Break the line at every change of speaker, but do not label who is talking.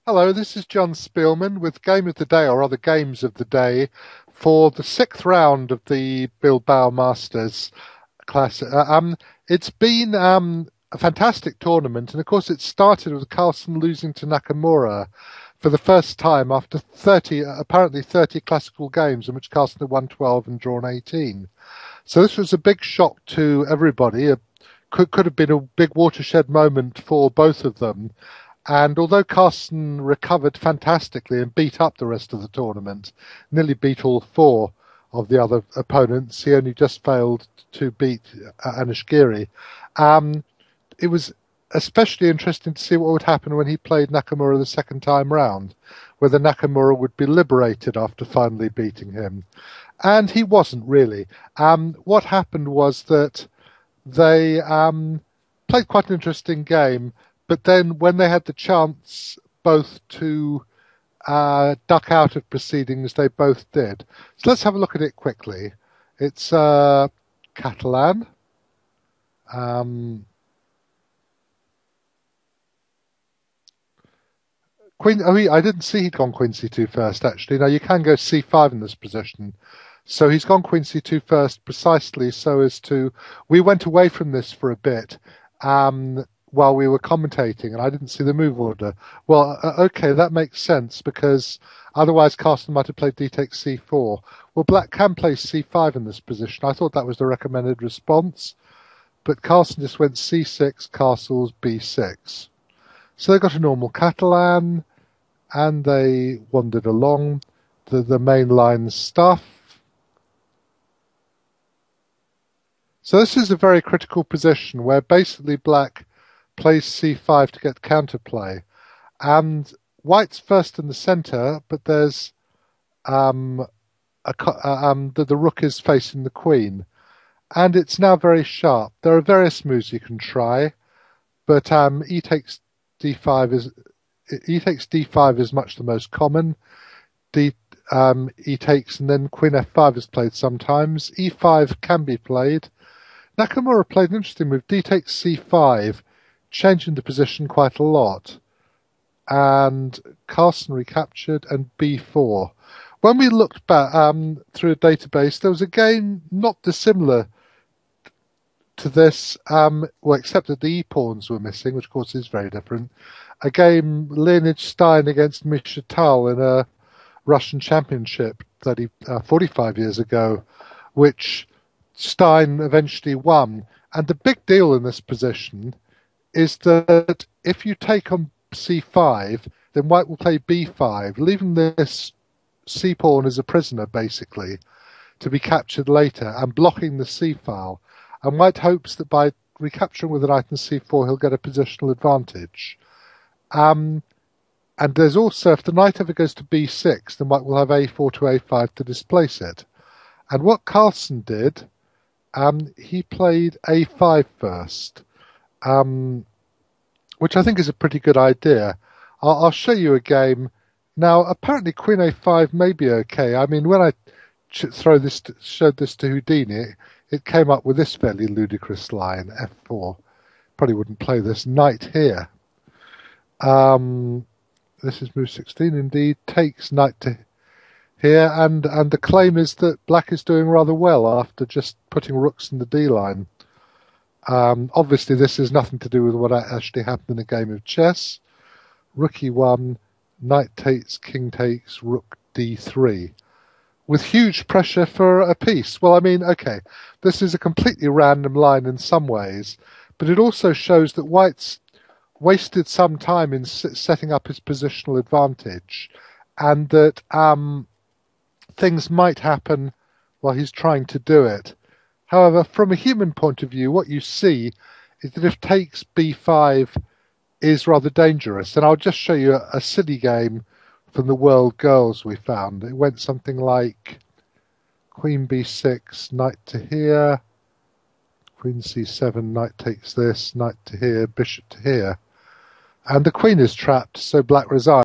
Hello, this is Jon Speelman with Game of the Day, or other games of the day, for the sixth round of the Bilbao Masters Classic. It's been a fantastic tournament, and of course it started with Carlsen losing to Nakamura for the first time after 30, apparently 30 classical games in which Carlsen had won 12 and drawn 18. So this was a big shock to everybody. It could have been a big watershed moment for both of them. And although Carlsen recovered fantastically and beat up the rest of the tournament, nearly beat all four of the other opponents, he only just failed to beat Anish Giri. It was especially interesting to see what would happen when he played Nakamura the second time round, whether Nakamura would be liberated after finally beating him. And he wasn't really. What happened was that they played quite an interesting game, but then when they had the chance both to duck out of proceedings, they both did. So let's have a look at it quickly. It's Catalan. Queen. Oh, I didn't see he'd gone Queen C2 first, actually. Now, you can go C5 in this position. So he's gone Queen C2 first precisely so as to... We went away from this for a bit while we were commentating, and I didn't see the move order. Well, okay, that makes sense, because otherwise Carlsen might have played D takes C4. Well, black can play C5 in this position. I thought that was the recommended response, but Carlsen just went C6, castles, B6. So they got a normal Catalan, and they wandered along the main line stuff. So this is a very critical position where basically black plays c5 to get counterplay, and white's first in the center, but there's the rook is facing the queen, and it's now very sharp. There are various moves you can try, but e takes d5 is much the most common. E takes, and then queen f5 is played sometimes. E5 can be played. Nakamura played an interesting move, d takes c5, changing the position quite a lot, and Carlsen recaptured, and b4. When we looked back through a database, there was a game not dissimilar to this, well, except that the e-pawns were missing, which of course is very different. A game, Leonid Stein against Misha Tal in a Russian championship 45 years ago, which Stein eventually won. And the big deal in this position is that if you take on c5, then white will play b5, leaving this c-pawn as a prisoner, basically, to be captured later, and blocking the c-file. And white hopes that by recapturing with the knight in c4, he'll get a positional advantage. And there's also, if the knight ever goes to b6, then white will have a4 to a5 to displace it. And what Carlsen did, he played a5 first, which I think is a pretty good idea. I'll show you a game. Now, apparently queen a5 may be okay. I mean, when I showed this to Houdini, it came up with this fairly ludicrous line, f4. Probably wouldn't play this. Knight here. This is move 16 indeed. Takes knight to here, and the claim is that black is doing rather well after just putting rooks in the d line. Obviously, this has nothing to do with what actually happened in a game of chess. Rook e1, knight takes, king takes, rook d3, with huge pressure for a piece. Well, I mean, okay, this is a completely random line in some ways, but it also shows that white's wasted some time in setting up his positional advantage, and that things might happen while he's trying to do it. However, from a human point of view, what you see is that if takes b5 is rather dangerous. And I'll just show you a silly game from the World Girls we found. It went something like queen b6, knight to here, queen c7, knight takes this, knight to here, bishop to here. And the queen is trapped, so black resigns.